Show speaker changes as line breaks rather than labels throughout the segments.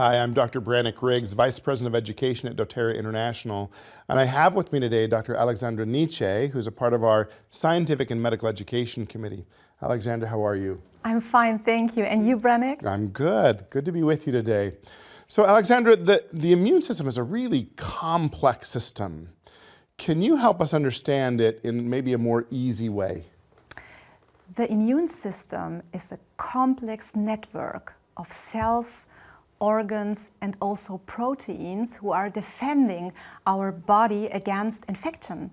Hi, I'm Dr. Brannick Riggs, Vice President of Education at doTERRA International, and I have with me today Dr. Alexandra Nietzsche, who's a part of our Scientific and Medical Education Committee. Alexandra, how are you?
I'm fine, thank you. And you, Brannick?
I'm good. Good to be with you today. So, Alexandra, the immune system is a really complex system. Can you help us understand it in maybe a more easy way?
The immune system is a complex network of cells, organs, and also proteins who are defending our body against infection.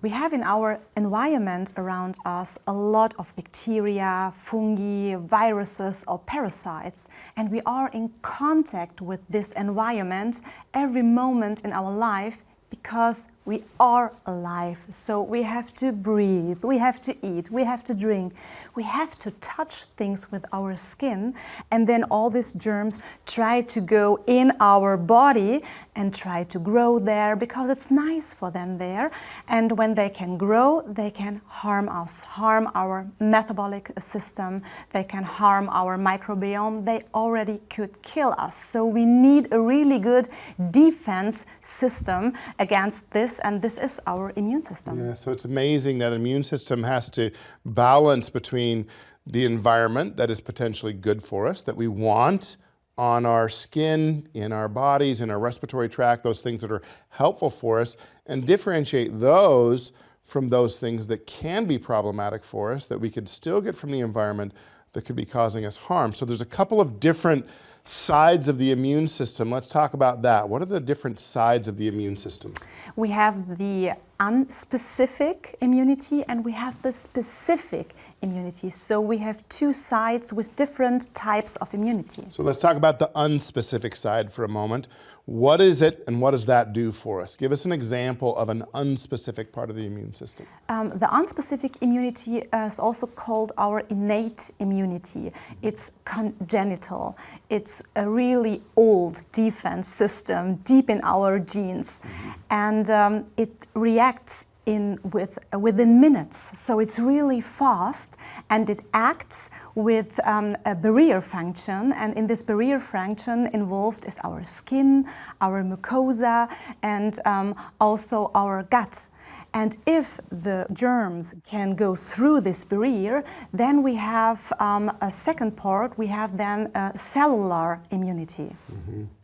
We have in our environment around us a lot of bacteria, fungi, viruses, or parasites, and we are in contact with this environment every moment in our life because we are alive. So we have to breathe, we have to eat, we have to drink, we have to touch things with our skin, and then all these germs try to go in our body and try to grow there because it's nice for them there. And when they can grow, they can harm us, harm our metabolic system, they can harm our microbiome, they already could kill us. So we need a really good defense system against this, and this is our immune system.
Yeah, so it's amazing that the immune system has to balance between the environment that is potentially good for us, that we want on our skin, in our bodies, in our respiratory tract, those things that are helpful for us, and differentiate those from those things that can be problematic for us, that we could still get from the environment that could be causing us harm. So there's a couple of different sides of the immune system. Let's talk about that. What are the different sides of the immune system?
We have the unspecific immunity and we have the specific immunity. So we have two sides with different types of immunity.
So let's talk about the unspecific side for a moment. What is it and what does that do for us? Give us an example of an unspecific part of the immune system.
The unspecific immunity is also called our innate immunity. It's congenital. It's a really old defense system deep in our genes. And it reacts within minutes. So it's really fast and it acts with a barrier function, and in this barrier function involved is our skin, our mucosa, and also our gut. And if the germs can go through this barrier, then we have a second part, we have then cellular immunity.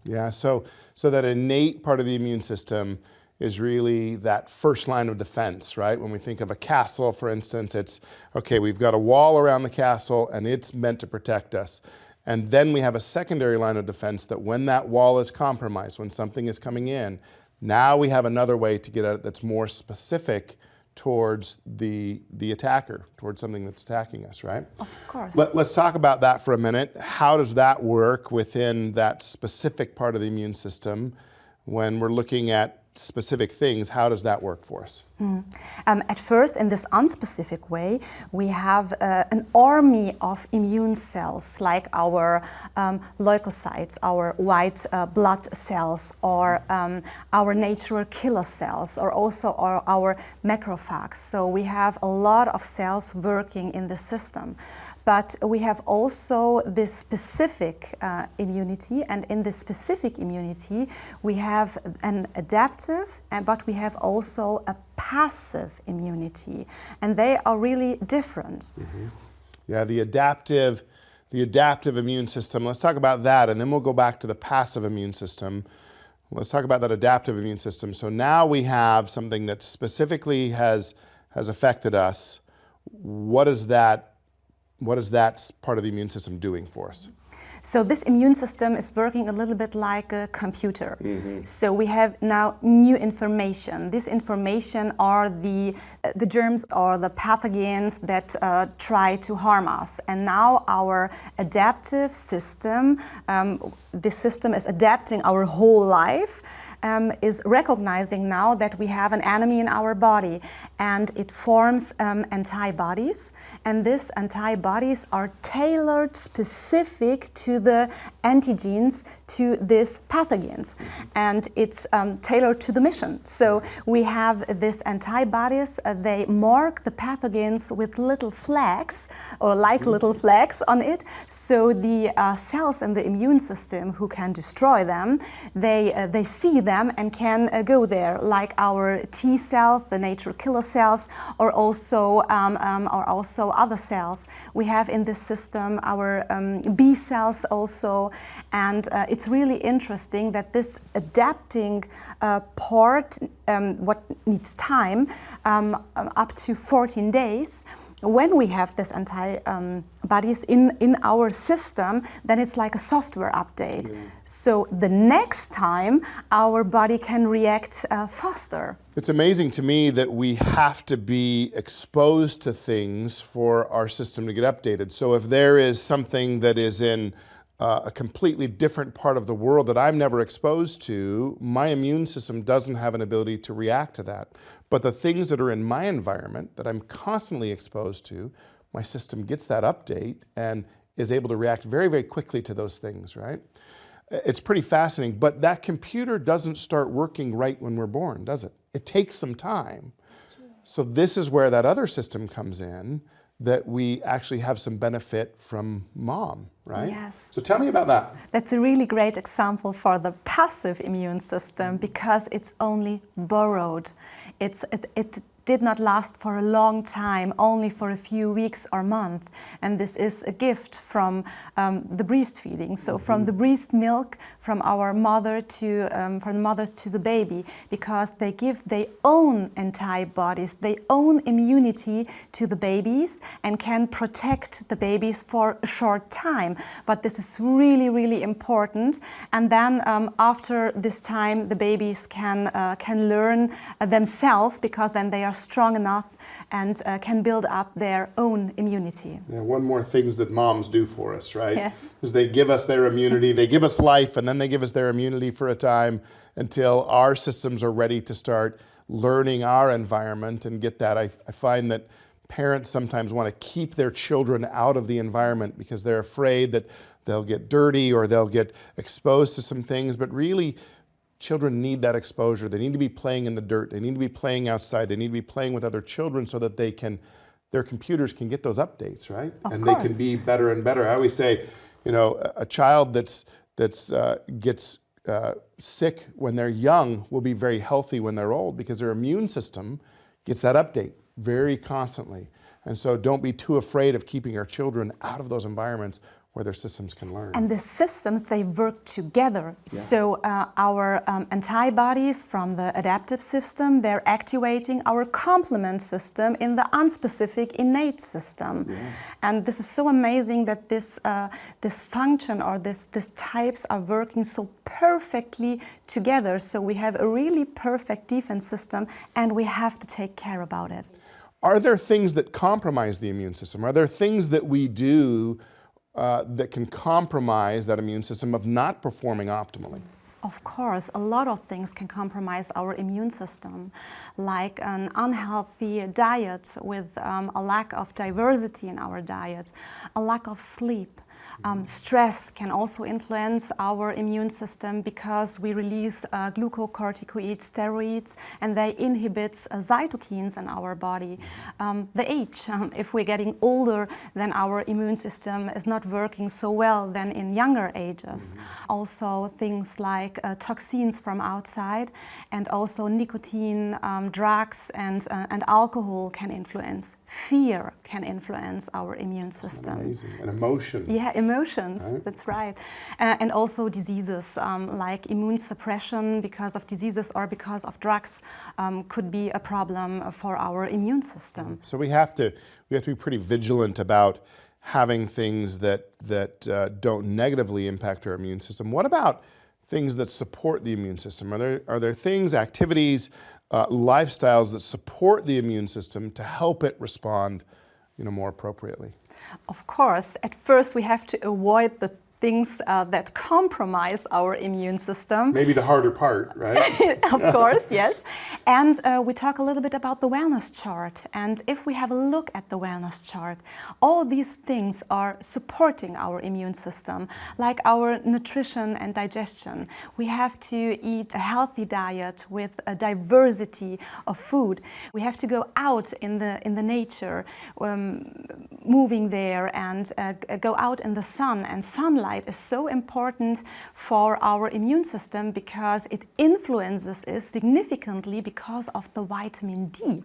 Yeah, so that innate part of the immune system is really that first line of defense, right? When we think of a castle, for instance, it's, okay, we've got a wall around the castle and it's meant to protect us. And then we have a secondary line of defense that when that wall is compromised, when something is coming in, now we have another way to get at it that's more specific towards the attacker, towards something that's attacking us, right?
Of course.
Let's talk about that for a minute. How does that work within that specific part of the immune system? When we're looking at specific things, how does that work for us?
At first, in this unspecific way, we have an army of immune cells, like our leukocytes, our white blood cells, or our natural killer cells, or also our macrophages. So we have a lot of cells working in the system. But we have also this specific immunity, and in this specific immunity we have an adaptive, but we have also a passive immunity, and they are really different.
Yeah, the adaptive immune system, let's talk about that, and then we'll go back to the passive immune system. Let's talk about that adaptive immune system. So now we have something that specifically has affected us. What is that part of the immune system doing for us?
So this immune system is working a little bit like a computer. So we have now new information. This information are the germs or the pathogens that try to harm us. And now our adaptive system, this system is adapting our whole life, is recognizing now that we have an enemy in our body, and it forms antibodies, and these antibodies are tailored specific to the antigens to these pathogens, and it's tailored to the mission. So we have these antibodies, they mark the pathogens with little flags, or like little flags on it, so the cells in the immune system who can destroy them, they see them and can go there, like our T cells, the natural killer cells, or also other cells. We have in this system our B cells also, and it's really interesting that this adapting part, what needs time, up to 14 days, when we have this antibodies in our system, then it's like a software update. Yeah. So the next time our body can react faster.
It's amazing to me that we have to be exposed to things for our system to get updated. So if there is something that is in a completely different part of the world that I'm never exposed to, my immune system doesn't have an ability to react to that. But the things that are in my environment that I'm constantly exposed to, my system gets that update and is able to react very, very quickly to those things, right? It's pretty fascinating, but that computer doesn't start working right when we're born, does it? It takes some time. So this is where that other system comes in, that we actually have some benefit from mom, right?
Yes.
So tell me about that.
That's a really great example for the passive immune system, because it's only borrowed. It did not last for a long time, only for a few weeks or months. And this is a gift from the breastfeeding. So from the breast milk, from our mother to, from the mothers to the baby, because they give their own antibodies, their own immunity to the babies and can protect the babies for a short time. But this is really, really important. And then after this time, the babies can learn themselves, because then they are strong enough and can build up their own immunity.
Yeah, one more things that moms do for us, right?
Yes.
Is they give us their immunity, they give us life, and then they give us their immunity for a time until our systems are ready to start learning our environment and get that. I find that parents sometimes want to keep their children out of the environment because they're afraid that they'll get dirty or they'll get exposed to some things, but really, children need that exposure. They need to be playing in the dirt. They need to be playing outside. They need to be playing with other children so that their computers can get those updates, right? And they can be better and better. I always say, you know, a child that gets sick when they're young will be very healthy when they're old, because their immune system gets that update very constantly. And so don't be too afraid of keeping our children out of those environments where their systems can learn.
And the systems, they work together. Yeah. So our antibodies from the adaptive system, they're activating our complement system in the unspecific innate system. Yeah. And this is so amazing that this function or these types are working so perfectly together. So we have a really perfect defense system, and we have to take care about it.
Are there things that compromise the immune system? Are there things that we do that can compromise that immune system of not performing optimally?
Of course, a lot of things can compromise our immune system, like an unhealthy diet with a lack of diversity in our diet, a lack of sleep. Stress can also influence our immune system, because we release glucocorticoid steroids, and they inhibit cytokines in our body. The age, if we're getting older, then our immune system is not working so well than in younger ages. Also things like toxins from outside, and also nicotine, drugs, and alcohol can influence. Fear can influence our immune system.
Amazing. And emotion.
Yeah, emotions, right? That's right. And also diseases like immune suppression because of diseases or because of drugs could be a problem for our immune system.
So we have to be pretty vigilant about having things that don't negatively impact our immune system. What about things that support the immune system? Are there things, activities, lifestyles that support the immune system to help it respond, more appropriately?
Of course, at first we have to avoid the things that compromise our immune system.
Maybe the harder part, right?
Of course, yes. And we talk a little bit about the wellness chart. And if we have a look at the wellness chart, all these things are supporting our immune system, like our nutrition and digestion. We have to eat a healthy diet with a diversity of food. We have to go out in the nature, moving there, and go out in the sun. And sunlight is so important for our immune system because it influences it significantly because of the vitamin D.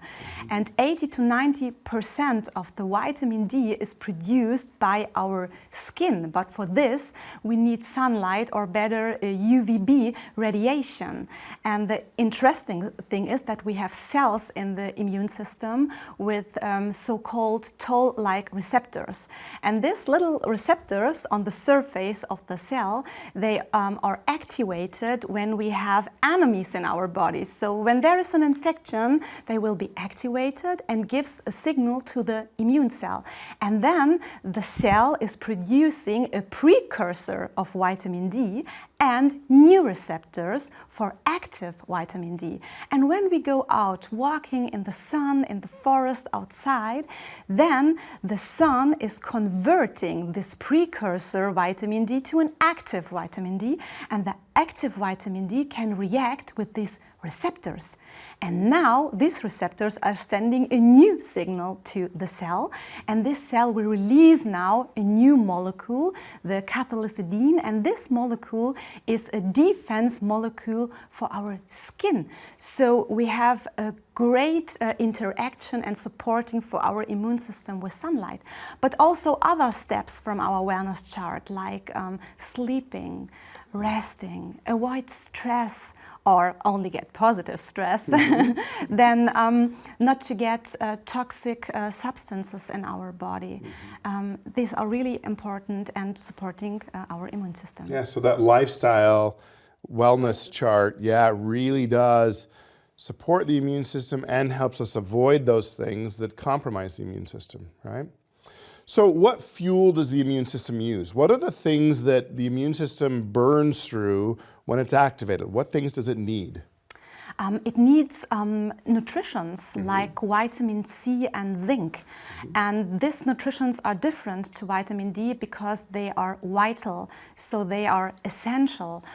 And 80 to 90% of the vitamin D is produced by our skin. But for this, we need sunlight, or better, UVB radiation. And the interesting thing is that we have cells in the immune system with so-called toll-like receptors. And these little receptors on the surface of the cell, they are activated when we have enemies in our bodies. So when there is an infection, they will be activated and gives a signal to the immune cell. And then the cell is producing a precursor of vitamin D and new receptors for active vitamin D. And when we go out walking in the sun, in the forest, outside, then the sun is converting this precursor vitamin D to an active vitamin D, and the active vitamin D can react with these receptors. And now these receptors are sending a new signal to the cell, and this cell will release now a new molecule, the cathelicidin, and this molecule is a defense molecule for our skin. So we have a great interaction and supporting for our immune system with sunlight. But also other steps from our wellness chart, like sleeping, resting, avoid stress, or only get positive stress, then not to get toxic substances in our body. These are really important and supporting our immune system.
Yeah, so that lifestyle wellness chart, yeah, really does support the immune system and helps us avoid those things that compromise the immune system, right? So what fuel does the immune system use? What are the things that the immune system burns through when it's activated? What things does it need?
It needs nutrients like vitamin C and zinc. And these nutrients are different to vitamin D because they are vital, so they are essential.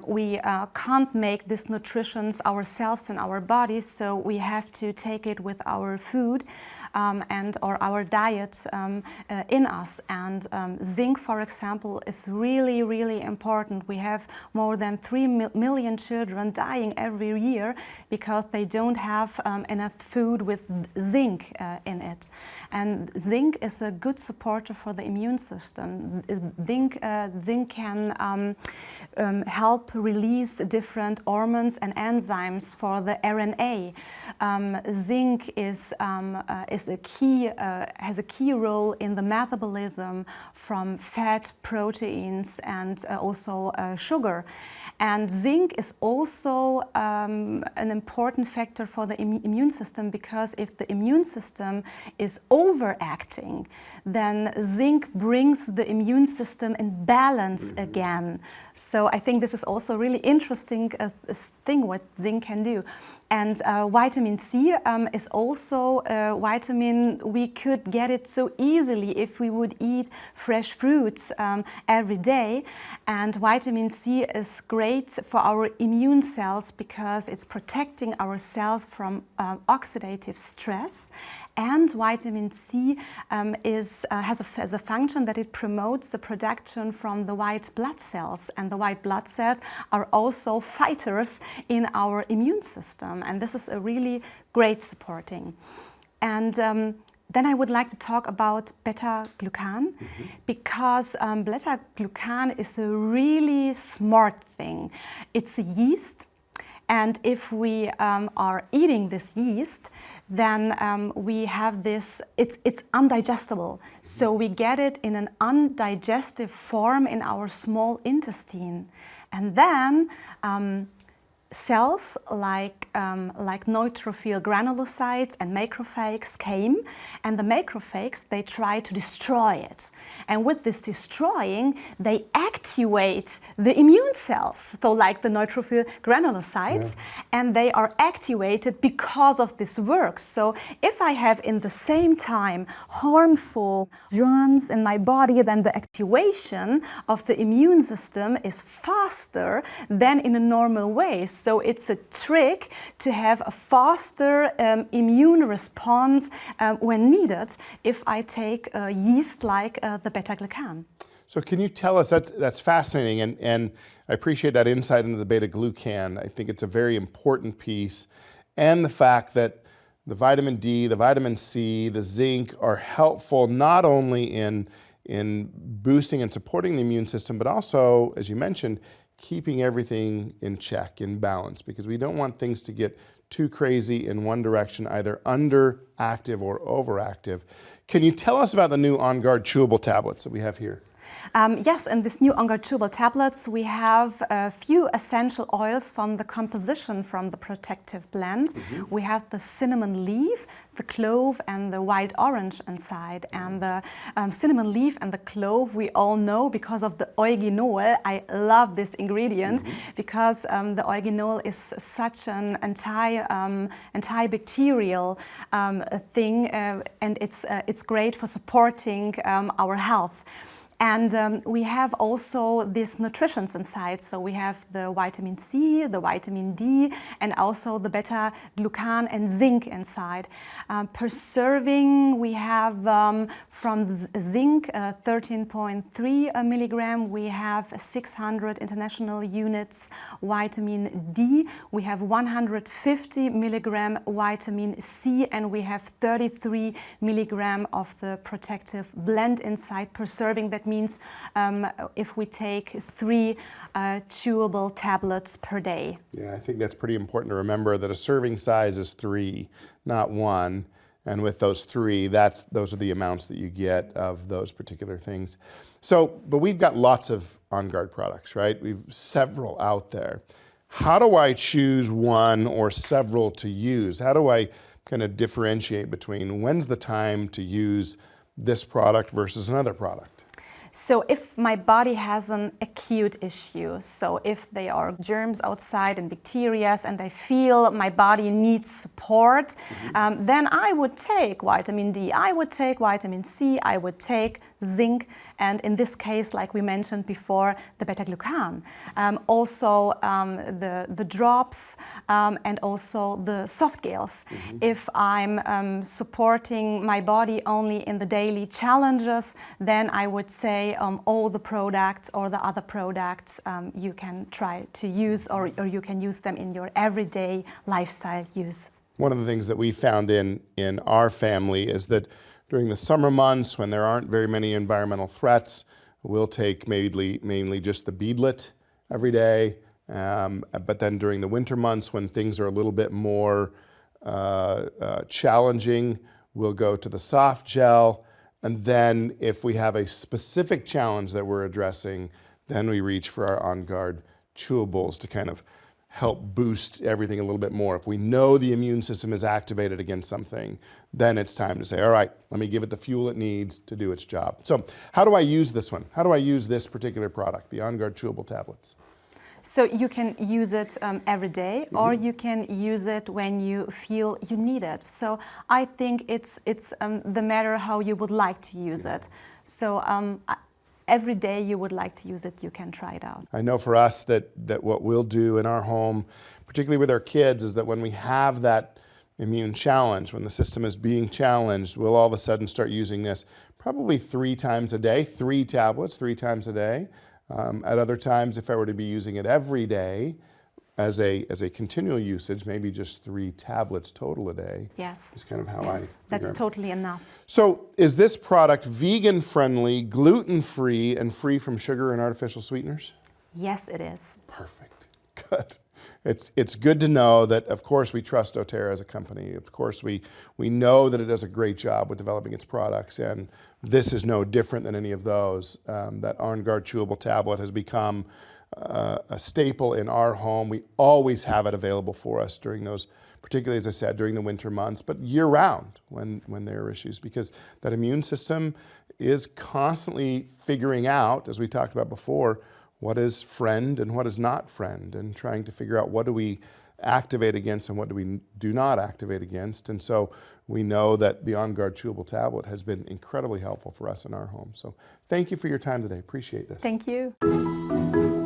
We can't make these nutrients ourselves in our bodies, so we have to take it with our food and or our diet in us. And zinc, for example, is really, really important. We have more than 3 million children dying every year because they don't have enough food with zinc in it. And zinc is a good supporter for the immune system. Zinc can help release different hormones and enzymes for the RNA. Zinc is a key has a key role in the metabolism from fat, proteins, and also sugar. And zinc is also an important factor for the immune system, because if the immune system is overacting, then zinc brings the immune system in balance again. So I think this is also really interesting thing what zinc can do. And vitamin C is also a vitamin. We could get it so easily if we would eat fresh fruits every day. And vitamin C is great for our immune cells because it's protecting our cells from oxidative stress. And vitamin C has a function that it promotes the production from the white blood cells. And the white blood cells are also fighters in our immune system. And this is a really great supporting. And then I would like to talk about beta-glucan, because beta-glucan is a really smart thing. It's a yeast. And if we are eating this yeast, then we have this, it's undigestible. So we get it in an undigested form in our small intestine. And then cells like neutrophil granulocytes and macrophages came, and the macrophages, they try to destroy it. And with this destroying, they activate the immune cells, so like the neutrophil granulocytes, and they are activated because of this work. So if I have in the same time harmful germs in my body, then the activation of the immune system is faster than in a normal way. So it's a trick to have a faster immune response when needed if I take yeast like the beta-glucan.
So can you tell us, that's fascinating, and I appreciate that insight into the beta-glucan. I think it's a very important piece, and the fact that the vitamin D, the vitamin C, the zinc are helpful not only in boosting and supporting the immune system, but also, as you mentioned, keeping everything in check, in balance, because we don't want things to get too crazy in one direction, either underactive or overactive. Can you tell us about the new On Guard chewable tablets that we have here?
Yes, in this new On Guard chewable tablets, we have a few essential oils from the composition from the protective blend. We have the cinnamon leaf, the clove, and the wild orange inside. And the cinnamon leaf and the clove we all know because of the eugenol. I love this ingredient because the eugenol is such an antibacterial thing, and it's great for supporting our health. And we have also these nutritions inside. So we have the vitamin C, the vitamin D, and also the beta-glucan and zinc inside. Per serving, we have from zinc 13.3 milligram. We have 600 international units vitamin D. We have 150 milligram vitamin C, and we have 33 milligram of the protective blend inside per serving. That means if we take 3 chewable tablets per day.
Yeah, I think that's pretty important to remember that a serving size is 3, not 1. And with those 3, those are the amounts that you get of those particular things. So, but we've got lots of On Guard products, right? We've several out there. How do I choose one or several to use? How do I kind of differentiate between when's the time to use this product versus another product?
So if my body has an acute issue, so if there are germs outside and bacteria and I feel my body needs support, then I would take vitamin D, I would take vitamin C, I would take zinc, and in this case, like we mentioned before, the beta-glucan. Also the drops and also the soft gels. If I'm supporting my body only in the daily challenges, then I would say all the products or the other products you can try to use, or you can use them in your everyday lifestyle use.
One of the things that we found in our family is that during the summer months, when there aren't very many environmental threats, we'll take mainly just the beadlet every day. But then during the winter months, when things are a little bit more challenging, we'll go to the soft gel. And then if we have a specific challenge that we're addressing, then we reach for our On Guard chewables to kind of help boost everything a little bit more. If we know the immune system is activated against something, then it's time to say, all right, let me give it the fuel it needs to do its job. So how do I use this one? How do I use this particular product, the On Guard chewable tablets?
So you can use it every day, or you can use it when you feel you need it. So I think it's the matter how you would like to use it. So every day you would like to use it, you can try it out.
I know for us that what we'll do in our home, particularly with our kids, is that when we have that immune challenge, when the system is being challenged, we'll all of a sudden start using this probably 3 times a day, 3 tablets 3 times a day. At other times, if I were to be using it every day as a continual usage, maybe just 3 tablets total a day.
Yes.
Is kind of how
That's totally enough.
So is this product vegan friendly, gluten free, and free from sugar and artificial sweeteners?
Yes, it is.
Perfect. Good. It's good to know that, of course, we trust doTERRA as a company. Of course, we know that it does a great job with developing its products, and this is no different than any of those. That On Guard chewable tablet has become a staple in our home. We always have it available for us during those, particularly, as I said, during the winter months, but year-round when there are issues, because that immune system is constantly figuring out, as we talked about before, what is friend and what is not friend, and trying to figure out what do we activate against and what do we do not activate against. And so we know that the On Guard Chewable tablet has been incredibly helpful for us in our home. So thank you for your time today. Appreciate this.
Thank you.